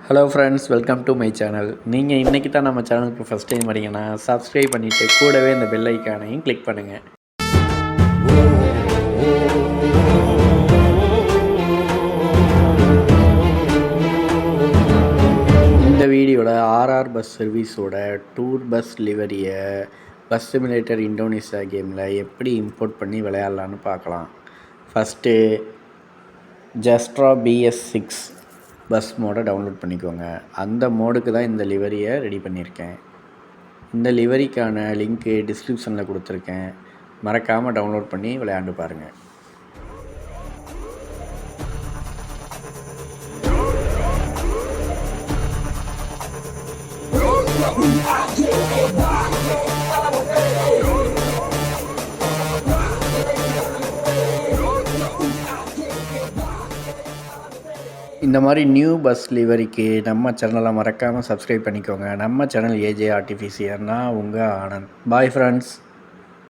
Hello friends, welcome to my channel. நீங்கள் இன்றைக்கி தான் நம்ம சேனலுக்கு ஃபஸ்ட் டைம் வரீங்கன்னா சப்ஸ்கிரைப் பண்ணிவிட்டு கூடவே இந்த பெல் ஐக்கானையும் கிளிக் பண்ணுங்கள். இந்த வீடியோவில் ஆர்ஆர் பஸ் சர்வீஸோட டூர் பஸ் லிவரியை பஸ் சிமுலேட்டர் இந்தோனேசியா கேமில் எப்படி இம்போர்ட் பண்ணி விளையாடலான்னு பார்க்கலாம். ஃபஸ்ட்டு ஜஸ்ட்ரா BS6 பஸ் மோடை டவுன்லோட் பண்ணிக்கோங்க. அந்த மோடுக்கு தான் இந்த லிவரியை ரெடி பண்ணியிருக்கேன். இந்த லிவரிக்கான லிங்க்கு டிஸ்கிரிப்ஷனில் கொடுத்துருக்கேன். மறக்காமல் டவுன்லோட் பண்ணி விளையாண்டு பாருங்கள். இந்த மாதிரி நியூ பஸ் லிவரிக்கு நம்ம சேனலை மறக்காமல் சப்ஸ்கிரைப் பண்ணிக்கோங்க. நம்ம சேனல் AJ ஆர்டிஃபிஷியல். நான் உங்கள் ஆனந்த். Bye friends.